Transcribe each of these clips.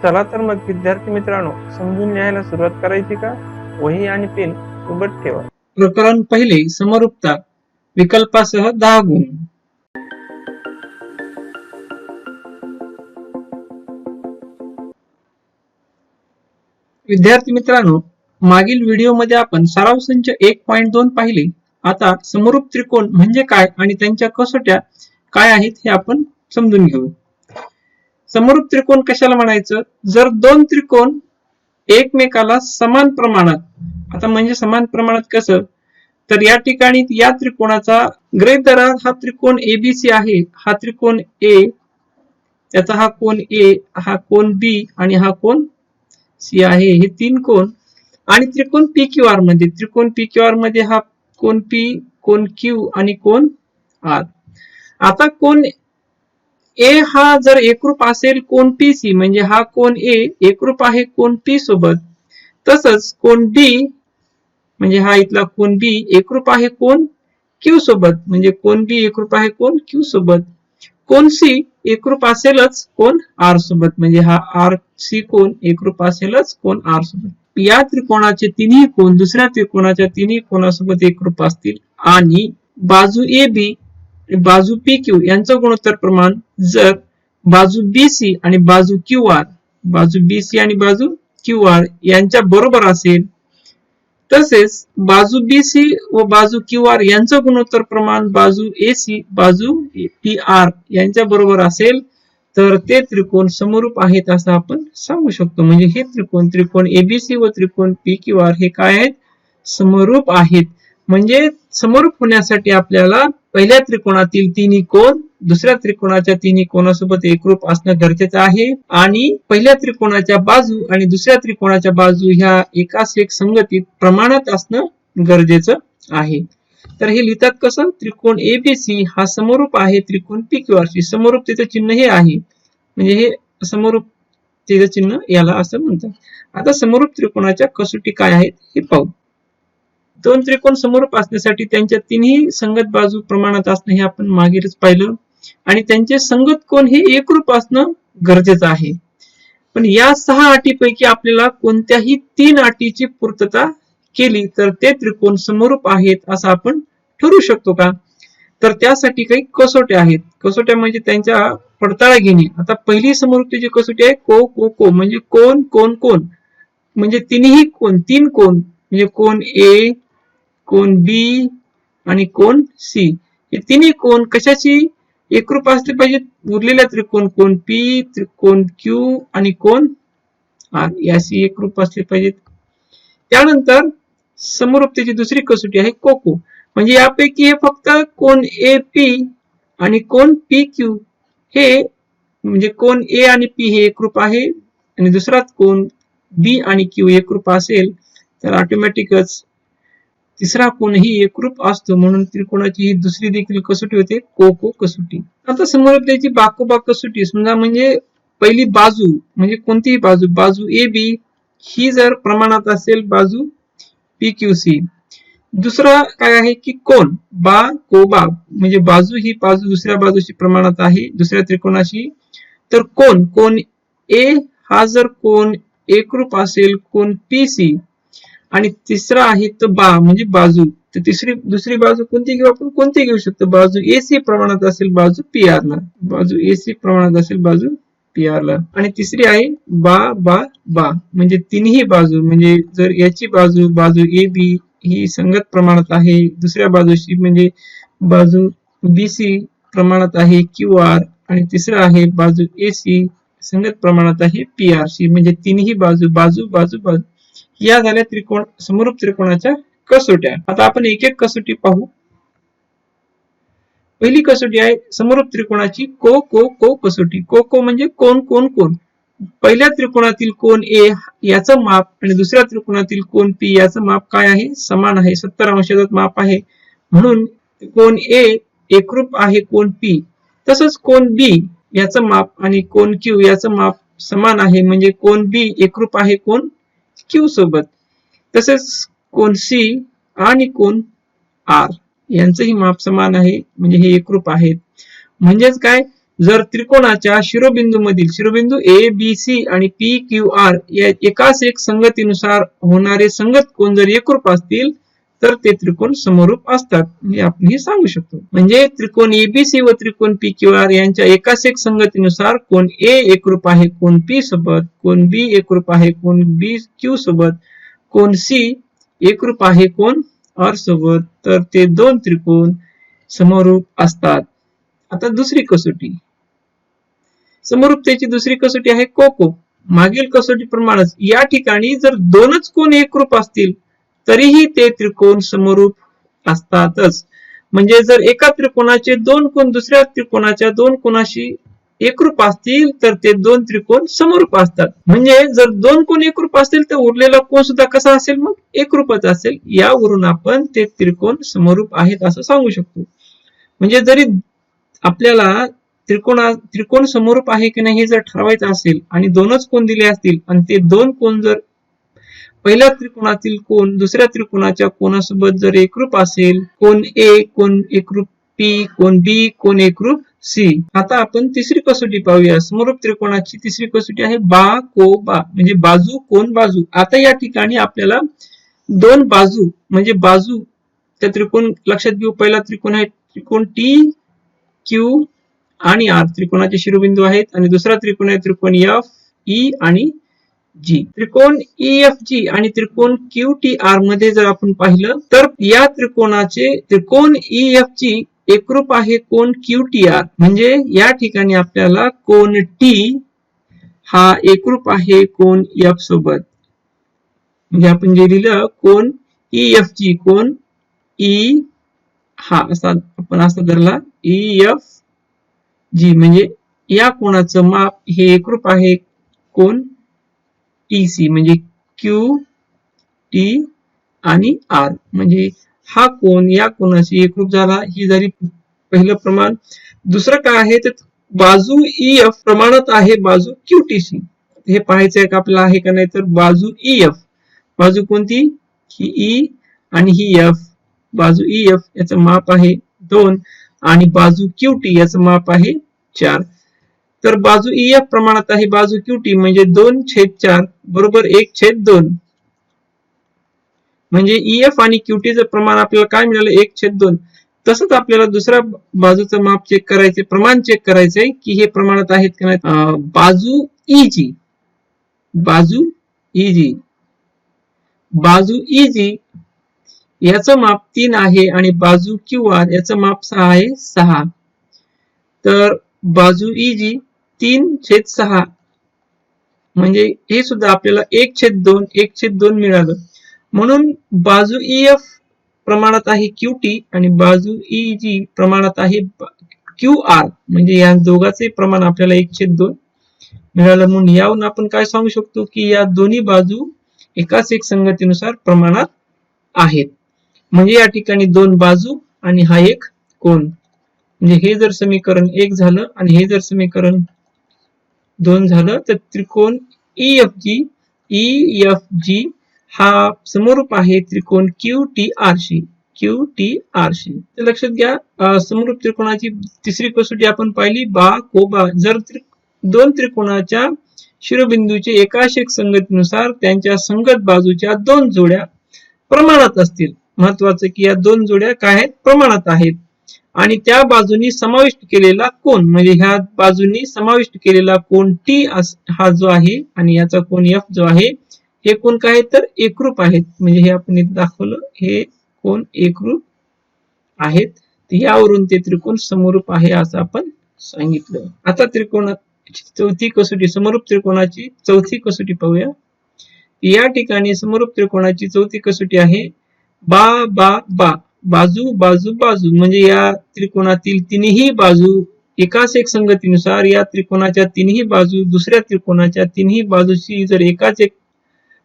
चला तर मग विद्यार्थी मित्रांनो, समजून लिहायला सुरुवात करायची का? वही आणि पेन सोबत ठेवा. प्रकरण पहिले, समरूपता. विकल्पासह 10 गुण. विद्यार्थी मित्रांनो, मागील व्हिडिओमध्ये आपण सराव संच 1.2 पाहिले. आता समरूप त्रिकोण म्हणजे काय आणि त्यांच्या कसोट्या काय आहेत हे आपण समजून घेऊ. समरूप त्रिकोण कशाला म्हणायचं? जर दोन त्रिकोण एकमेकाला समान प्रमाणात, आता म्हणजे समान प्रमाणात कसं, तर या ठिकाणी या त्रिकोणाचा गृहीत धरा हा त्रिकोण एबीसी आहे, हा त्रिकोण ए, त्याचा हा कोण ए, हा कोण बी आणि हा कोण सी आहे, हे तीन कोण. आणि त्रिकोण पी क्यू आर मध्ये, त्रिकोण पी क्यू आर मध्ये हा कोण पी, कोण क्यू आणि कोण आर. आता कोण ए हा जर एकरूप असेल कोण पी सी, म्हणजे हा कोण ए एकरूप आहे कोण पी सोबत, तसंच कोण डी म्हणजे हा इथला कोण बी एकरूप आहे कोण क्यू सोबत, म्हणजे कोण बी एकरूप आहे कोण क्यू सोबत. कोण सी एकरूप असेलच कोण आर सोबत, म्हणजे हा आर सी कोण एकरूप असेलच कोण आर सोबत. या त्रिकोणाचे तिन्ही कोण दुसऱ्या त्रिकोणाच्या तिन्ही कोणासोबत एकरूप असतील आणि बाजू ए बी बाजू पी क्यू यांचं गुणोत्तर प्रमाण जर बाजू बी सी आणि बाजू क्यू आर, बाजू बी सी आणि बाजू क्यू आर यांच्या बरोबर असेल, तसेच बाजू बी सी व बाजू क्यू आर यांचं गुणोत्तर प्रमाण बाजू ए सी बाजू पी आर यांच्या बरोबर असेल, तर ते त्रिकोण समरूप आहेत असं आपण सांगू शकतो. म्हणजे हे त्रिकोण एबीसी व त्रिकोण पी क्यू आर हे काय आहेत? समरूप आहेत. म्हणजे समरूप होण्यासाठी आपल्याला पहिल्या त्रिकोणातील तिन्ही कोण दुसऱ्या त्रिकोणाच्या तिन्ही कोणासोबत एकरूप असणं गरजेचं आहे आणि पहिल्या त्रिकोणाच्या बाजू आणि दुसऱ्या त्रिकोणाच्या बाजू ह्या एकाच एक संगतीत प्रमाणात असणं गरजेचं आहे. तर हे लिहितात कसं? त्रिकोण एबीसी हा समरूप आहे त्रिकोण पी क्यू आर शी. समरूपतेचं चिन्ह हे आहे, म्हणजे हे समरूपतेचं चिन्ह याला असं म्हणतात. आता समरूप त्रिकोणाच्या कसोटी काय आहेत हे पाहू. दोन त्रिकोण समरूप असण्यासाठी त्यांच्या तिन्ही संगत बाजू प्रमाणात असणं हे आपण मागेच पाहिलं आणि त्यांचे संगत कोण हे एकरूप असणं गरजेचं आहे. पण या 6 अटीपैकी आपल्याला कोणत्याही 3 अटीची पूर्तता केली तर ते त्रिकोण समरूप आहेत असं आपण ठरवू शकतो का? तर त्यासाठी काही कसोट्या आहेत. कसोट्या म्हणजे त्यांच्या पडताळा घेणे. आता पहिली समरूपतेची कसोटी आहे को को को, म्हणजे कोण कोण कोण, म्हणजे तिन्ही कोण, तीन कोण, म्हणजे कोण ए, कोण बी आणि कोण सी, हे तिन्ही कोण कशाची एकरूप असले पाहिजेत? उरलेल्या त्रिकोण कोण पी, त्रिकोण क्यू आणि कोण आर याशी एकरूप असले पाहिजेत. त्यानंतर समरूपतेची दुसरी कसोटी आहे कोको, म्हणजे यापैकी हे फक्त कोण ए पी आणि कोण पी क्यू हे, म्हणजे कोण ए आणि पी हे एकरूप आहे आणि दुसरा कोण बी आणि क्यू एकरूप असेल तर ऑटोमॅटिकच तिसरा कोणही एकरूप असतो, म्हणून त्रिकोणाची ही दुसरी देखील कसोटी होते कोको कसोटी. आता समरूपतेची बाकोबा कसोटी समजा, म्हणजे पहिली बाजू म्हणजे कोणतीही बाजू, बाजू ए बी ही जर प्रमाणात असेल बाजू पी क्यू सी. दुसरा काय आहे की कोण बा को बा, म्हणजे बाजू ही बाजू दुसऱ्या बाजूशी प्रमाणात आहे दुसऱ्या त्रिकोणाशी, तर कोण कोण ए हा जर कोण एकरूप असेल कोण पी सी. आणि तिसरा आहे तर बा म्हणजे बाजू, तर दुसरी बाजू कोणती घेऊ आपण? कोणती घेऊ शकतो? बाजू एसी प्रमाणात असेल बाजू पी आर ला, बाजू एसी प्रमाणात असेल बाजू पी आर ला. आणि तिसरी आहे बा बा बा, म्हणजे तिन्ही बाजू, म्हणजे जर याची बाजू बाजू ए बी ही संगत प्रमाणात आहे दुसऱ्या बाजूशी, म्हणजे बाजू बी सी प्रमाणात आहे क्यू आर, आणि तिसरा आहे बाजू ए सी संगत प्रमाणात आहे पी आर शी, म्हणजे तिन्ही बाजू बाजू बाजू बाजू या झाल्या त्रिकोण समरूप त्रिकोणाच्या कसोट्या. आता आपण एक एक कसोटी पाहू. पहिली कसोटी आहे समरूप त्रिकोणाची को को को कसोटी. को को म्हणजे कोण कोण कोण. पहिल्या त्रिकोणातील कोण ए याचं माप आणि दुसऱ्या त्रिकोणातील कोण पी याचं माप काय आहे? समान आहे, 70 अंशाचं माप आहे, म्हणून कोण ए एकरूप आहे कोण पी. तसंच कोण बी याचं माप आणि कोण क्यू याचं माप समान आहे, म्हणजे कोण बी एकरूप आहे कोण क्यू सोबत. तसेच कोण सी आणि कोण आर यांचंही माप समान आहे, म्हणजे हे एकरूप आहेत. म्हणजेच काय, जर त्रिकोणाच्या शिरोबिंदू ए बी सी आणि पी क्यू आर या एकाच एक संगतीनुसार होणारे संगत कोन जर एकरूप असतील तर ते त्रिकोण समरूप असतात हे आपण हे सांगू शकतो. म्हणजे त्रिकोण एबीसी व त्रिकोण पी क्यू आर यांच्या एकाच एक संगतीनुसार कोण ए एकरूप आहे कोण पी सोबत, कोण बी एकरूप आहे कोण बी क्यू सोबत, कोण सी एकरूप आहे कोण आर सोबत, तर ते दोन त्रिकोण समरूप असतात. आता दुसरी कसोटी, समरूपतेची दुसरी कसोटी आहे कोको. मागील कसोटी प्रमाणेच या ठिकाणी जर दोनच कोण एकरूप असतील तरीही ते त्रिकोण समरूप असतातच. म्हणजे जर एका त्रिकोणाचे दोन कोण दुसऱ्या त्रिकोणाच्या दोन कोणाशी एकरूप असतील तर ते दोन त्रिकोण समरूप असतात. म्हणजे जर दोन कोण एकरूप असतील तर उरलेला कोण सुद्धा कसा असेल, मग एकरूपच असेल. यावरून आपण ते त्रिकोण समरूप आहेत असं सांगू शकतो. म्हणजे जरी आपल्याला त्रिकोण समरूप आहे की नाही हे जर ठरवायचं असेल आणि दोनच कोण दिले असतील आणि ते दोन कोण जर पहिल्या त्रिकोणातील कोण दुसऱ्या त्रिकोणाच्या कोणासोबत जर एकरूप असेल, कोण ए कोण एकरूप पी, कोण बी कोण एकरूप सी. आता आपण तिसरी कसोटी पाहूया. समरूप त्रिकोणाची तिसरी कसोटी आहे बा को बा, म्हणजे बाजू कोण बाजू. आता या ठिकाणी आपल्याला दोन बाजू म्हणजे बाजू त्या त्रिकोण लक्षात घेऊ. पहिला त्रिकोण आहे त्रिकोण टी क्यू आणि आर त्रिकोणाचे शिरोबिंदू आहेत आणि दुसरा त्रिकोण आहे त्रिकोण एफ ई आणि जी. त्रिकोण एफ जी आणि त्रिकोण क्यू टी आर मध्ये जर आपण पाहिलं तर या त्रिकोणाचे त्रिकोण एफ जी एकरूप आहे कोण क्यू टी आर. म्हणजे या ठिकाणी आपल्याला कोण टी हा एकरूप आहे कोण एफ सोबत. म्हणजे आपण जे लिहिलं कोण एफ जी कोण ई हा असा आपण असा धरला एफ जी, म्हणजे या कोणाचं माप हे एकरूप आहे कोण टीसी, म्हणजे क्यू टी आणि आर. म्हणजे हा कोण या कोणाशी एकरूप झाला. ही झाली पहिलं प्रमाण. दुसरं काय आहे तर बाजू एफ प्रमाणात आहे बाजू क्यूटीसी. हे पाहायचं आहे का आपल्याला आहे का नाही, तर बाजू एफ बाजू कोणती ही ई आणि ही एफ. बाजू एफ याचं माप आहे 2 आणि बाजू क्यूटी याचं माप आहे 4. तर बाजू एफ प्रमाणात आहे बाजू क्यूटी म्हणजे 2/4 बरोबर 1/2. म्हणजे ईएफ आणि क्यूटीचं प्रमाण आपल्याला काय मिळालं 1/2. तसंच आपल्याला दुसऱ्या बाजूचं माप चेक करायचे, प्रमाण चेक करायचंय की हे प्रमाणात आहेत की नाही. बाजू ईजी बाजू ईजी याचं माप 3 आहे आणि बाजू क्यू आर याचं माप 6 आहे 6. तर बाजू ईजी 3/6 म्हणजे हे सुद्धा आपल्याला 1/2 मिळालं. म्हणून बाजू ईएफ प्रमाणात आहे क्यूटी आणि बाजू ईजी प्रमाणात आहे क्यू आर. म्हणजे या दोघांचे प्रमाण आपल्याला 1/2 मिळालं. म्हणून यावरून आपण काय सांगू शकतो की या दोन्ही बाजू एकाच एक संगतीनुसार प्रमाणात आहेत. म्हणजे या ठिकाणी दोन बाजू आणि हा एक कोण. म्हणजे हे जर समीकरण 1 झालं आणि हे जर समीकरण 2 झालं तर त्रिकोण EFG हा समरूप आहे त्रिकोण QTR शी. तर लक्षात घ्या समरूप त्रिकोणाची तिसरी कसोटी आपण पाहिली बा को बा. जर दोन त्रिकोणाच्या शिरोबिंदूचे एकाच एक संगतीनुसार त्यांच्या संगत बाजूच्या दोन जोड्या प्रमाणात असतील. महत्वाचं की या दोन जोड्या काय आहेत प्रमाणात आहेत आणि त्या बाजूनी समाविष्ट केलेला कोन म्हणजे ह्या बाजूनी समाविष्ट केलेला कोन टी हा जो आहे आणि याचा कोन एफ जो आहे हे कोन काय तर एकरूप आहेत. म्हणजे हे आपण इथे दाखवलं हे कोन एकरूप आहेत. यावरून ते त्रिकोण समरूप आहे असं आपण सांगितलं. आता त्रिकोणाची चौथी कसोटी समरूप त्रिकोणाची चौथी कसोटी पाहूया. या ठिकाणी समरूप त्रिकोणाची चौथी कसोटी आहे बा बा बा बाजू बाजू बाजू. म्हणजे या त्रिकोणातील तिन्ही बाजू एकाच एक संगतीनुसार या त्रिकोणाच्या तिन्ही बाजू दुसऱ्या त्रिकोणाच्या तिन्ही बाजूशी जर एकाच एक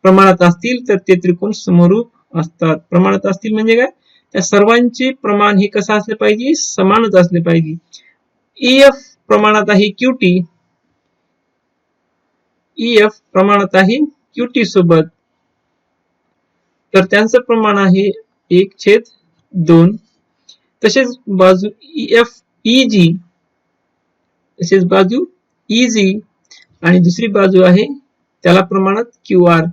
प्रमाणात असतील तर ते त्रिकोण समरूप असतात. प्रमाणात असतील म्हणजे काय त्या सर्वांचे प्रमाण हे कसं असले पाहिजे समानच असले पाहिजे. EF प्रमाणात आहे QT EF प्रमाणात आहे QT सोबत तर त्यांचं प्रमाण आहे 1/2. तसेच बाजू EF EG तसेच बाजू EG आणि दुसरी बाजू आहे त्याला प्रमाणात QR.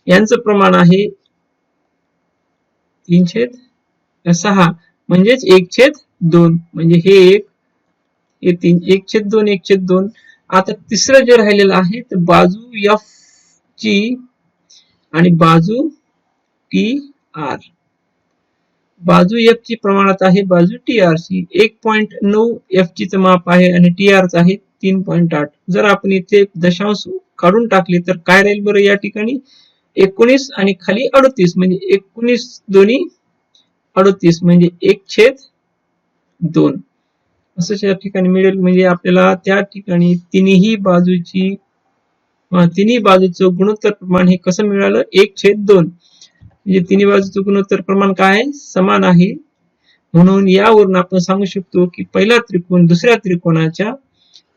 यांचं प्रमाण आहे 3/6 म्हणजेच 1/2 म्हणजे हे 1 हे 3 1/2 1/2. आता तिसरं जे राहिलेलं आहे तर बाजू FG आणि बाजू TR. बाजू F ची प्रमाणात आहे बाजू TR ची. 1.9 FG चं माप आहे आणि TR चं आहे 3.8. जर आपण इथे दशांश काढून टाकले तर काय राहील बरं या ठिकाणी 19 आणि खाली 38 म्हणजे 19 दोन्ही 38 म्हणजे 1/2 असं या ठिकाणी मिळेल. म्हणजे आपल्याला त्या ठिकाणी तिन्ही बाजूचं गुणोत्तर प्रमाण हे कसं मिळालं 1/2 म्हणजे तिन्ही बाजूचं गुणोत्तर प्रमाण काय आहे समान आहे. म्हणून यावरून आपण सांगू शकतो की पहिला त्रिकोण दुसऱ्या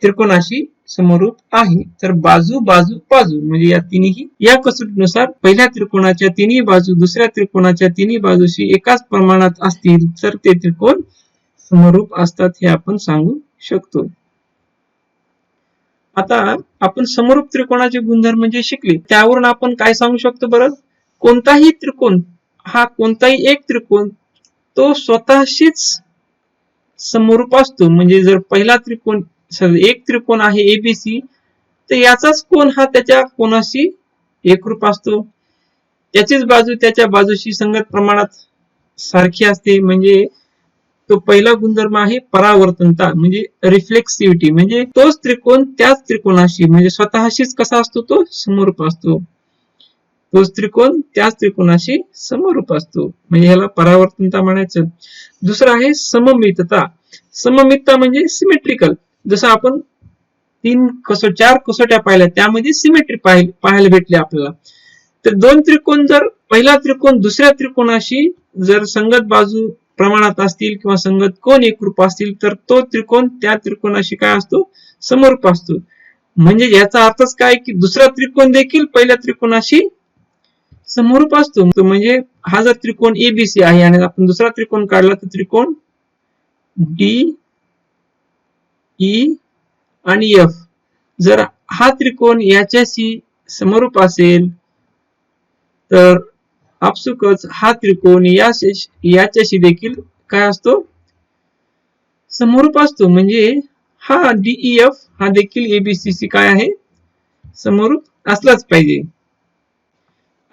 त्रिकोणाशी समरूप आहे. तर बाजू म्हणजे या तिन्ही या कसोटीनुसार पहिल्या त्रिकोणाच्या तिन्ही बाजू दुसऱ्या त्रिकोणाच्या तिन्ही बाजूशी एकाच प्रमाणात असतील तर ते त्रिकोण समरूप असतात हे आपण सांगू शकतो. आता आपण समरूप त्रिकोणाचे गुणधर्म जे शिकले त्यावरून आपण काय सांगू शकतो बरं. कोणताही त्रिकोण एक त्रिकोण तो स्वतःशीच समरूप असतो. म्हणजे जर पहिला त्रिकोण एक त्रिकोण आहे ABC तर याचाच कोन हा त्याच्या कोनाशी एकरूप असतो. त्याचीच बाजू त्याच्या बाजूशी संगत प्रमाणात सारखी असते. म्हणजे तो पहिला गुणधर्म आहे परावर्तनता म्हणजे रिफ्लेक्सिव्हिटी. म्हणजे तोच त्रिकोण त्याच त्रिकोणाशी म्हणजे स्वतःशीच कसा असतो तो समरूप असतो. तोच त्रिकोण त्याच त्रिकोणाशी समरूप असतो म्हणजे याला परावर्तनता म्हणायचं. दुसरं आहे सममितता. सममितता म्हणजे सिमेट्रिकल. जसं आपण 4 कसोट्या पाहिल्या त्यामध्ये सिमेट्री पाहायला भेटली आपल्याला. तर दोन त्रिकोण जर पहिला त्रिकोण दुसऱ्या त्रिकोणाशी जर संगत बाजू प्रमाणात असतील किंवा संगत कोन एकरूप असतील तर तो त्रिकोण त्या त्रिकोणाशी काय असतो समरूप असतो. म्हणजे याचा अर्थच काय की दुसरा त्रिकोण देखील पहिल्या त्रिकोणाशी समरूप असतो. म्हणजे हा जर त्रिकोण ABC आहे आणि आपण दुसरा त्रिकोण काढला तर त्रिकोण DE आणि F जर हा त्रिकोण याच्याशी समरूप असेल तर आपसुकच हा त्रिकोण याच्याशी देखील काय असतो समरूप असतो. म्हणजे हा DEF हा देखील ABC काय आहे समरूप असलाच पाहिजे.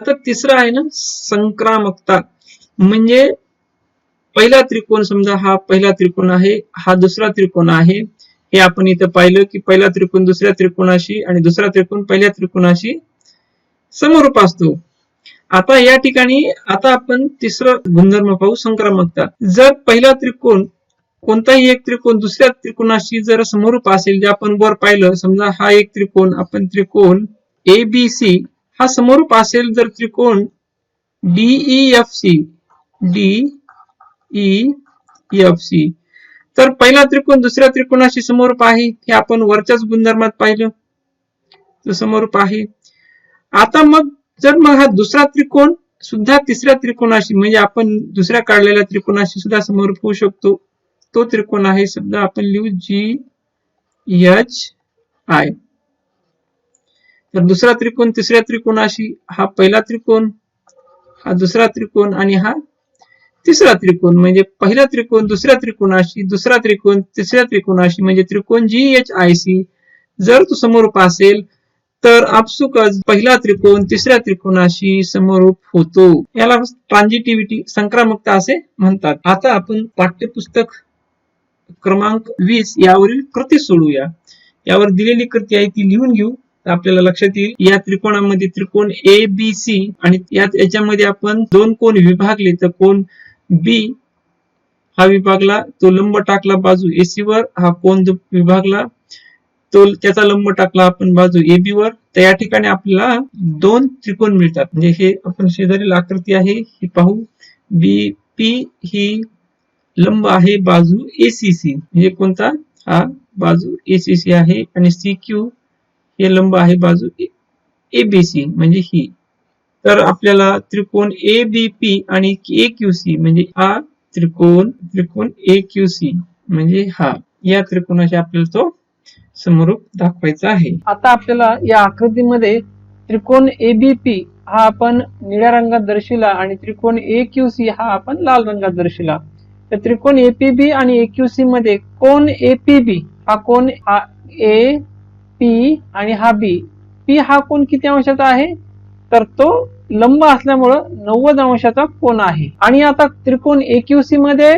आता तिसरा आहे ना संक्रामकता. म्हणजे पहिला त्रिकोण समजा हा पहिला त्रिकोण आहे हा दुसरा त्रिकोण आहे. हे आपण इथं पाहिलं की पहिला त्रिकोण दुसऱ्या त्रिकोणाशी आणि दुसरा त्रिकोण पहिल्या त्रिकोणाशी समरूप असतो. आता या ठिकाणी आपण तिसरं गुणधर्म पाहू संक्रामकता. जर पहिला त्रिकोण कोणताही एक त्रिकोण दुसऱ्या त्रिकोणाशी जर समरूप असेल जे आपण वर पाहिलं समजा हा एक त्रिकोण आपण त्रिकोण ABC हा समरूप असेल जर त्रिकोण DEFC तर पहिला त्रिकोण दुसऱ्या त्रिकोणाशी समरूप आहे हे आपण वरच्याच गुणधर्मात पाहिलं तो समरूप आहे. आता मग हा दुसरा त्रिकोण सुद्धा तिसऱ्या त्रिकोणाशी म्हणजे आपण दुसऱ्या काढलेल्या त्रिकोणाशी सुद्धा समरूप होऊ शकतो. तो त्रिकोण आहे समजा आपण लिहू GHI. तर दुसरा त्रिकोण तिसऱ्या त्रिकोणाशी हा पहिला त्रिकोण हा दुसरा त्रिकोण आणि हा तिसरा त्रिकोण म्हणजे पहिला त्रिकोण दुसऱ्या त्रिकोणाशी दुसरा त्रिकोण तिसऱ्या त्रिकोणाशी म्हणजे त्रिकोण GHIC जर तो समरूप असेल तर आपसुकच पहिला त्रिकोण तिसऱ्या त्रिकोणाशी समरूप होतो. याला ट्रान्झिटिव्हिटी संक्रामकता असे म्हणतात. आता आपण पाठ्यपुस्तक क्रमांक 20 यावरील कृती सोडवूया. यावर दिलेली कृती आहे ती लिहून घेऊ. आपल्याला लक्षात येईल या त्रिकोणामध्ये त्रिकोण ABC आणि याच्यामध्ये आपण दोन कोन विभागले तर कोन B हा विभागला तो लंब टाकला बाजू AC वर. हा कोन विभागला तो त्याचा लंब टाकला आपण बाजू AB वर. तर या ठिकाणी आपल्याला दोन त्रिकोण मिळतात. म्हणजे हे आपण शेजारील आकृती आहे ही पाहू. BP ही लंब आहे बाजू ACC म्हणजे कोणता हा बाजू ACC आहे आणि CQ हे लंब आहे बाजू ABC म्हणजे ही. तर आपल्याला त्रिकोण ABP आणि AQC म्हणजे हा त्रिकोण AQC म्हणजे हा या त्रिकोणाशी आपल्याला तो समरूप दाखवायचा आहे. आता आपल्याला या आकृतीमध्ये त्रिकोण एबीपी हा आपण निळ्या रंगात दर्शविला आणि त्रिकोण AQC हा आपण लाल रंगात दर्शविला. तर त्रिकोण एपीबी आणि AQC मध्ये कोण एपीबी हा कोण ए पी आणि हा बी, पी हा कोण किती अंशाचा आहे, तर तो लंब असल्यामुळं 90 अंशाचा कोन आहे. आणि आता त्रिकोण AQC मध्ये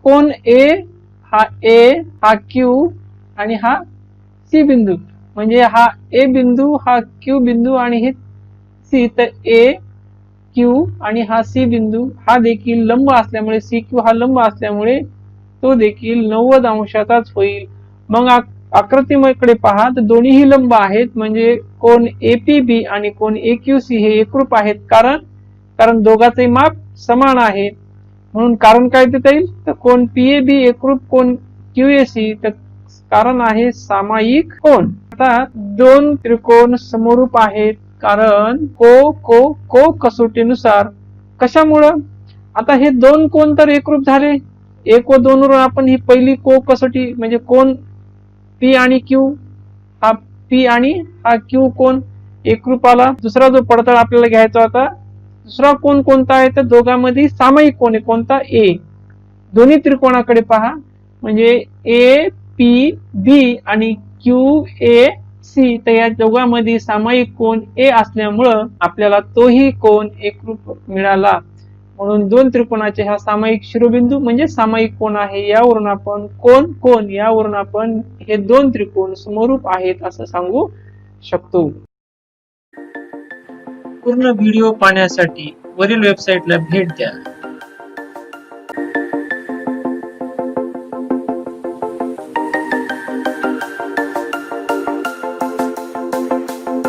कोण ए हा क्यू आणि हा सी बिंदू, म्हणजे हा ए बिंदू हा क्यू बिंदू आणि हे सी, तर ए क्यू आणि हा सी बिंदू हा देखील लंब असल्यामुळे सी क्यू हा लंब असल्यामुळे तो देखील 90 अंशाचाच होईल. मग आकृतीकडे पहा तर दोन्हीही लंब आहेत, म्हणजे कोण एपीबी आणि कोण AQC हे एकरूप आहेत, कारण दोघांचे माप समान आहे. म्हणून कारण काय देता येईल, तर कोण पीएबी एकरूप कोण QAC, तर कारण आहे सामायिक कोन. आता दोन त्रिकोण समरूप आहेत कारण को कसोटीनुसार. कशामुळं, आता हे दोन कोण तर एकरूप झाले, 1 व 2 वरून आपण ही पहिली को कसोटी म्हणजे कोण पी आणि क्यू, हा पी आणि हा क्यू कोण एकरूप आला. दुसरा जो पडताळ आपल्याला घ्यायचा होता, दुसरा कोण कोणता आहे, तर दोघांमध्ये सामायिक कोण आहे कोणता, ए. दोन्ही त्रिकोणाकडे पहा, म्हणजे ए पी बी आणि क्यू ए सी, तर या दोघांमध्ये सामायिक कोण ए असल्यामुळं आपल्याला तोही कोण एकरूप मिळाला. म्हणून दोन त्रिकोणाचे हा सामायिक शिरोबिंदू म्हणजे सामायिक कोण आहे. यावरून आपण कोण यावरून आपण हे दोन त्रिकोण समरूप आहेत असं सांगू शकतो. पूर्ण व्हिडिओ पाहण्यासाठी वरील वेबसाईटला भेट द्या.